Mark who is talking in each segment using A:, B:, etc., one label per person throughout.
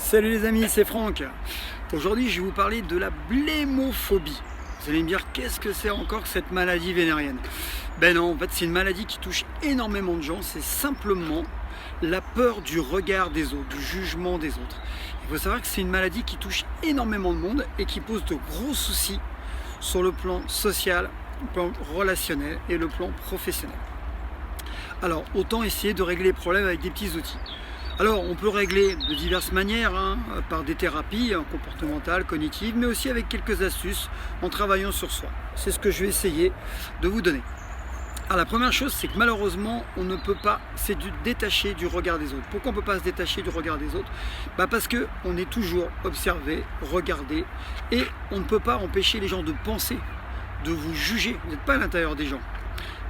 A: Salut les amis, c'est Franck. Aujourd'hui, je vais vous parler de la blémophobie. Vous allez me dire, qu'est-ce que c'est encore que cette maladie vénérienne? Ben non, en fait, c'est une maladie qui touche énormément de gens. C'est simplement la peur du regard des autres, du jugement des autres. Il faut savoir que c'est une maladie qui touche énormément de monde et qui pose de gros soucis sur le plan social, le plan relationnel et le plan professionnel. Alors, autant essayer de régler les problèmes avec des petits outils. Alors, on peut régler de diverses manières, par des thérapies comportementales, cognitives, mais aussi avec quelques astuces en travaillant sur soi. C'est ce que je vais essayer de vous donner. Alors, la première chose, c'est que malheureusement, on ne peut pas se détacher du regard des autres. Pourquoi on ne peut pas se détacher du regard des autres? Parce qu'on est toujours observé, regardé, et on ne peut pas empêcher les gens de penser, de vous juger. Vous n'êtes pas à l'intérieur des gens.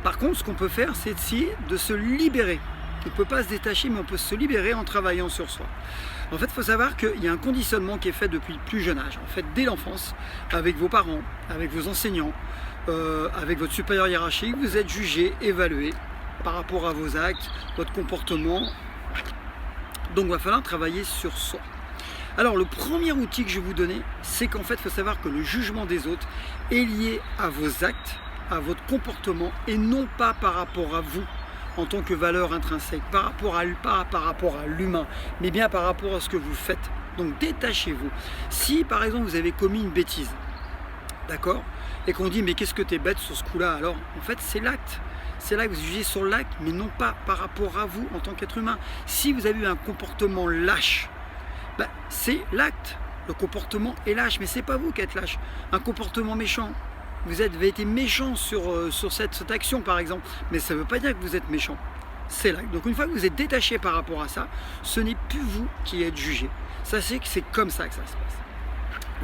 A: Par contre, ce qu'on peut faire, c'est essayer de se libérer. On ne peut pas se détacher, mais on peut se libérer en travaillant sur soi. En fait, il faut savoir qu'il y a un conditionnement qui est fait depuis le plus jeune âge. En fait, dès l'enfance, avec vos parents, avec vos enseignants, avec votre supérieur hiérarchique, vous êtes jugé, évalué par rapport à vos actes, votre comportement. Donc, il va falloir travailler sur soi. Alors, le premier outil que je vais vous donner, c'est qu'en fait, il faut savoir que le jugement des autres est lié à vos actes, à votre comportement, et non pas par rapport à vous, en tant que valeur intrinsèque, par rapport à l'humain, mais bien par rapport à ce que vous faites. Donc détachez-vous. Si par exemple vous avez commis une bêtise, d'accord, et qu'on dit mais qu'est-ce que t'es bête sur ce coup-là, alors en fait c'est l'acte. C'est là que vous jugez sur l'acte, mais non pas par rapport à vous en tant qu'être humain. Si vous avez eu un comportement lâche, c'est l'acte. Le comportement est lâche, mais c'est pas vous qui êtes lâche. Un comportement méchant, vous avez été méchant sur cette action par exemple, mais ça ne veut pas dire que vous êtes méchant. C'est là. Donc une fois que vous êtes détaché par rapport à ça, ce n'est plus vous qui êtes jugé. Ça c'est que c'est comme ça que ça se passe.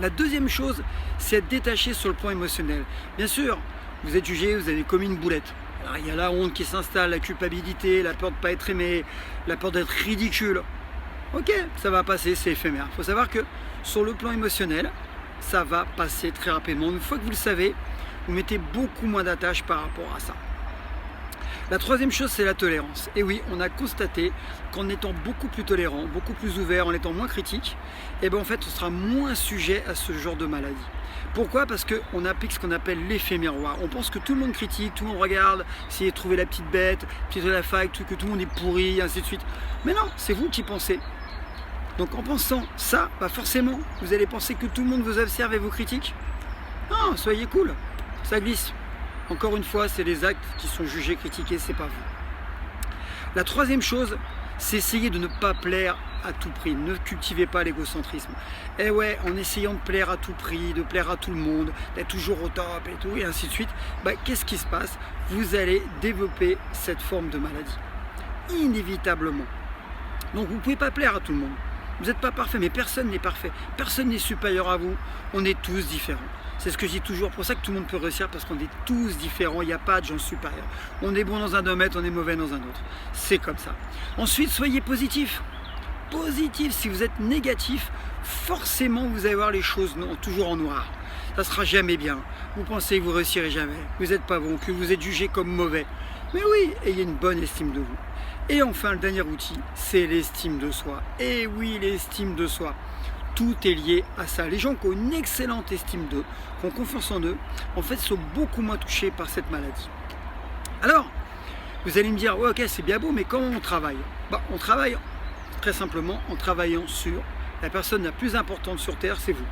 A: La deuxième chose, c'est être détaché sur le plan émotionnel. Bien sûr, vous êtes jugé, vous avez commis une boulette. Alors, il y a la honte qui s'installe, la culpabilité, la peur de ne pas être aimé, la peur d'être ridicule. Ok, ça va passer, c'est éphémère. Il faut savoir que sur le plan émotionnel, ça va passer très rapidement. Une fois que vous le savez, vous mettez beaucoup moins d'attache par rapport à ça. La troisième chose, c'est la tolérance. Et oui, on a constaté qu'en étant beaucoup plus tolérant, beaucoup plus ouvert, en étant moins critique, en fait, on sera moins sujet à ce genre de maladie. Pourquoi? Parce qu'on applique ce qu'on appelle l'effet miroir. On pense que tout le monde critique, tout le monde regarde, essayer de trouver la petite bête, petite de la faille, que tout le monde est pourri, ainsi de suite. Mais non, c'est vous qui pensez. Donc en pensant ça, forcément, vous allez penser que tout le monde vous observe et vous critique. Non, soyez cool, ça glisse. Encore une fois, c'est les actes qui sont jugés, critiqués, c'est pas vous. La troisième chose, c'est essayer de ne pas plaire à tout prix. Ne cultivez pas l'égocentrisme. Et ouais, en essayant de plaire à tout prix, de plaire à tout le monde, d'être toujours au top et tout, et ainsi de suite, qu'est-ce qui se passe? Vous allez développer cette forme de maladie. Inévitablement. Donc vous ne pouvez pas plaire à tout le monde. Vous n'êtes pas parfait, mais personne n'est parfait. Personne n'est supérieur à vous. On est tous différents. C'est ce que je dis toujours. Pour ça que tout le monde peut réussir, parce qu'on est tous différents. Il n'y a pas de gens supérieurs. On est bon dans un domaine, on est mauvais dans un autre. C'est comme ça. Ensuite, soyez positif. Positif. Si vous êtes négatif, forcément, vous allez voir les choses toujours en noir. Ça ne sera jamais bien. Vous pensez que vous ne réussirez jamais. Vous n'êtes pas bon, que vous êtes jugé comme mauvais. Mais oui, ayez une bonne estime de vous. Et enfin, le dernier outil, c'est l'estime de soi. Et oui, l'estime de soi. Tout est lié à ça. Les gens qui ont une excellente estime d'eux, qui ont confiance en eux, en fait, sont beaucoup moins touchés par cette maladie. Alors, vous allez me dire, ouais, ok, c'est bien beau, mais comment on travaille? On travaille très simplement en travaillant sur la personne la plus importante sur Terre, c'est vous.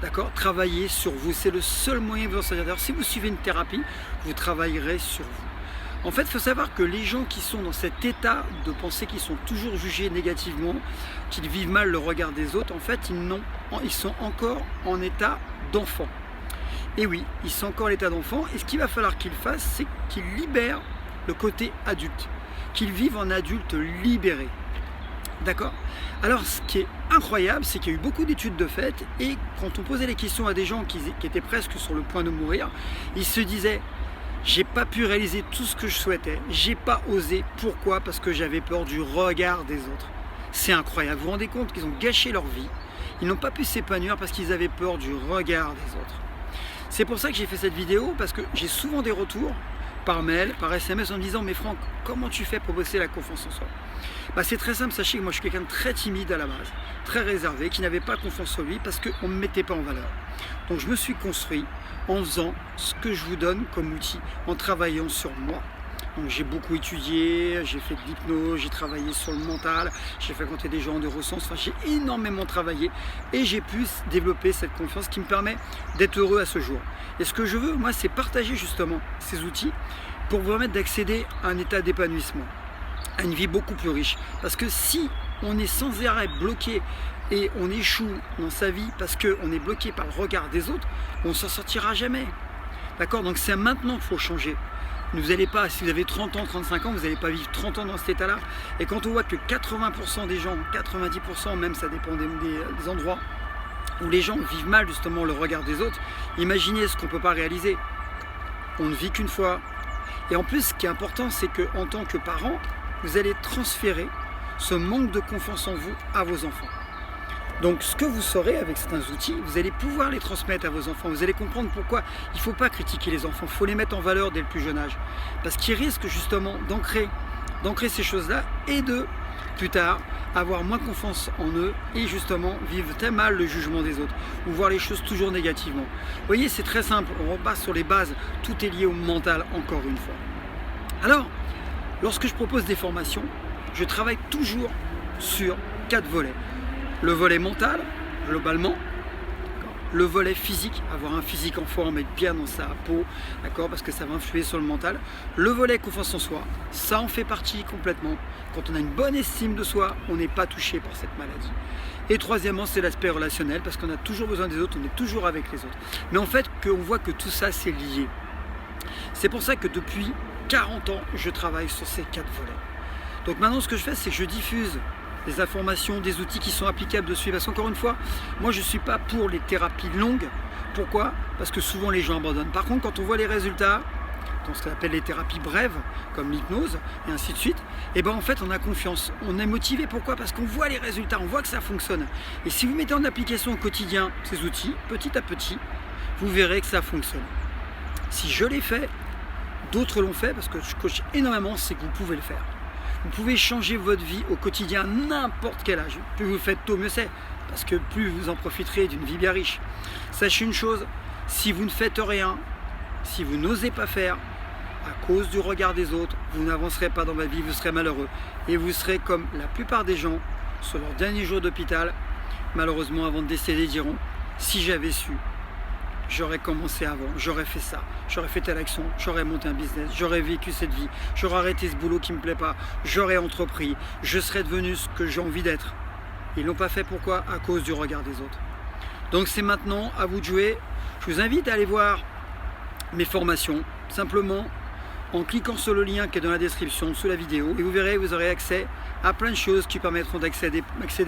A: D'accord? Travaillez sur vous. C'est le seul moyen de vous en sortir. D'ailleurs, si vous suivez une thérapie, vous travaillerez sur vous. En fait, il faut savoir que les gens qui sont dans cet état de pensée, qui sont toujours jugés négativement, qu'ils vivent mal le regard des autres, en fait, ils sont encore en état d'enfant. Et oui, ils sont encore en état d'enfant. Et ce qu'il va falloir qu'ils fassent, c'est qu'ils libèrent le côté adulte, qu'ils vivent en adulte libéré. D'accord? Alors, ce qui est incroyable, c'est qu'il y a eu beaucoup d'études de fait, et quand on posait les questions à des gens qui étaient presque sur le point de mourir, ils se disaient: j'ai pas pu réaliser tout ce que je souhaitais, j'ai pas osé. Pourquoi? Parce que j'avais peur du regard des autres. C'est incroyable. Vous vous rendez compte qu'ils ont gâché leur vie, ils n'ont pas pu s'épanouir parce qu'ils avaient peur du regard des autres. C'est pour ça que j'ai fait cette vidéo, parce que j'ai souvent des retours par mail, par SMS en me disant mais Franck, comment tu fais pour bosser la confiance en soi? C'est très simple, sachez que moi je suis quelqu'un de très timide à la base, très réservé, qui n'avait pas confiance en lui parce qu'on ne me mettait pas en valeur. Donc je me suis construit en faisant ce que je vous donne comme outil, en travaillant sur moi. Donc j'ai beaucoup étudié, j'ai fait de l'hypnose, j'ai travaillé sur le mental, j'ai fréquenté des gens de ressens, j'ai énormément travaillé et j'ai pu développer cette confiance qui me permet d'être heureux à ce jour. Et ce que je veux, moi, c'est partager justement ces outils pour vous permettre d'accéder à un état d'épanouissement, à une vie beaucoup plus riche. Parce que si on est sans arrêt bloqué et on échoue dans sa vie parce qu'on est bloqué par le regard des autres, on ne s'en sortira jamais. D'accord? Donc c'est maintenant qu'il faut changer. Vous n'allez pas, si vous avez 30 ans, 35 ans, vous n'allez pas vivre 30 ans dans cet état-là. Et quand on voit que 80% des gens, 90% même, ça dépend des endroits, où les gens vivent mal justement le regard des autres, imaginez ce qu'on ne peut pas réaliser. On ne vit qu'une fois. Et en plus, ce qui est important, c'est qu'en tant que parent, vous allez transférer ce manque de confiance en vous à vos enfants. Donc ce que vous saurez avec certains outils, vous allez pouvoir les transmettre à vos enfants. Vous allez comprendre pourquoi il ne faut pas critiquer les enfants, il faut les mettre en valeur dès le plus jeune âge. Parce qu'ils risquent justement d'ancrer ces choses-là et de, plus tard, avoir moins confiance en eux et justement vivre très mal le jugement des autres ou voir les choses toujours négativement. Vous voyez, c'est très simple, on repart sur les bases, tout est lié au mental encore une fois. Alors, lorsque je propose des formations, je travaille toujours sur 4 volets. Le volet mental, globalement, le volet physique, avoir un physique en forme, être bien dans sa peau, d'accord, parce que ça va influer sur le mental. Le volet confiance en soi, ça en fait partie complètement. Quand on a une bonne estime de soi, on n'est pas touché par cette maladie. Et troisièmement, c'est l'aspect relationnel, parce qu'on a toujours besoin des autres, on est toujours avec les autres. Mais en fait, on voit que tout ça, c'est lié. C'est pour ça que depuis 40 ans, je travaille sur ces 4 volets. Donc maintenant, ce que je fais, c'est que je diffuse des informations, des outils qui sont applicables dessus. Parce qu'encore une fois, moi je ne suis pas pour les thérapies longues. Pourquoi? Parce que souvent les gens abandonnent. Par contre, quand on voit les résultats, dans ce qu'on appelle les thérapies brèves, comme l'hypnose, et ainsi de suite, et en fait on a confiance, on est motivé. Pourquoi? Parce qu'on voit les résultats, on voit que ça fonctionne. Et si vous mettez en application au quotidien ces outils, petit à petit, vous verrez que ça fonctionne. Si je l'ai fait, d'autres l'ont fait, parce que je coach énormément, c'est que vous pouvez le faire. Vous pouvez changer votre vie au quotidien, n'importe quel âge. Plus vous le faites tôt, mieux c'est. Parce que plus vous en profiterez d'une vie bien riche. Sachez une chose, si vous ne faites rien, si vous n'osez pas faire, à cause du regard des autres, vous n'avancerez pas dans votre vie, vous serez malheureux. Et vous serez comme la plupart des gens, sur leur dernier jour d'hôpital, malheureusement avant de décéder, diront « si j'avais su ». J'aurais commencé avant, j'aurais fait ça, j'aurais fait telle action, j'aurais monté un business, j'aurais vécu cette vie, j'aurais arrêté ce boulot qui ne me plaît pas, j'aurais entrepris, je serais devenu ce que j'ai envie d'être. Ils ne l'ont pas fait, pourquoi? À cause du regard des autres. Donc c'est maintenant à vous de jouer. Je vous invite à aller voir mes formations, simplement en cliquant sur le lien qui est dans la description sous la vidéo, et vous verrez, vous aurez accès à plein de choses qui permettront d'accéder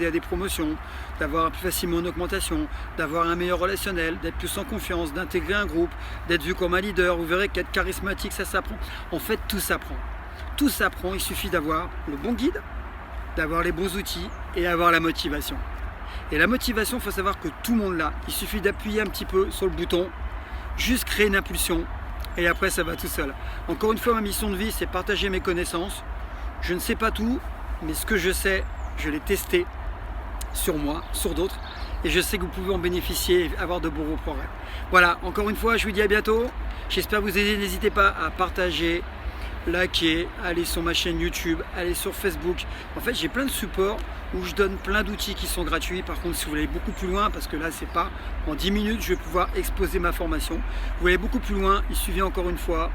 A: à des promotions, d'avoir plus facilement une augmentation, d'avoir un meilleur relationnel, d'être plus en confiance, d'intégrer un groupe, d'être vu comme un leader. Vous verrez qu'être charismatique, ça s'apprend. En fait, tout s'apprend. Tout s'apprend, il suffit d'avoir le bon guide, d'avoir les bons outils et d'avoir la motivation. Et la motivation, il faut savoir que tout le monde l'a. Il suffit d'appuyer un petit peu sur le bouton, juste créer une impulsion, et après ça va tout seul. Encore une fois, ma mission de vie, c'est partager mes connaissances. Je ne sais pas tout, mais ce que je sais, je l'ai testé sur moi, sur d'autres, et je sais que vous pouvez en bénéficier et avoir de beaux progrès. Voilà, encore une fois, je vous dis à bientôt. J'espère vous aider. N'hésitez pas à partager, liker, aller sur ma chaîne YouTube, aller sur Facebook. En fait, j'ai plein de supports où je donne plein d'outils qui sont gratuits. Par contre, si vous voulez aller beaucoup plus loin, parce que là, c'est pas en 10 minutes, je vais pouvoir exposer ma formation. Vous voulez aller beaucoup plus loin, il suffit encore une fois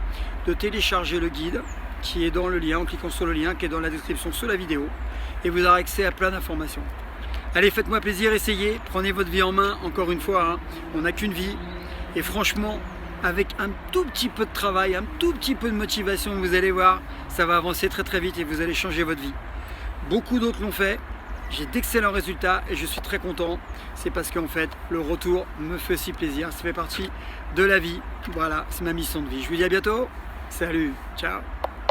A: de télécharger le guide qui est dans le lien, en cliquant sur le lien qui est dans la description sous la vidéo, et vous aurez accès à plein d'informations. Allez, faites-moi plaisir, essayez, prenez votre vie en main, encore une fois, on n'a qu'une vie, et franchement, avec un tout petit peu de travail, un tout petit peu de motivation, vous allez voir, ça va avancer très très vite et vous allez changer votre vie. Beaucoup d'autres l'ont fait, j'ai d'excellents résultats et je suis très content. C'est parce qu'en fait, le retour me fait aussi plaisir, ça fait partie de la vie. Voilà, c'est ma mission de vie. Je vous dis à bientôt, salut, ciao.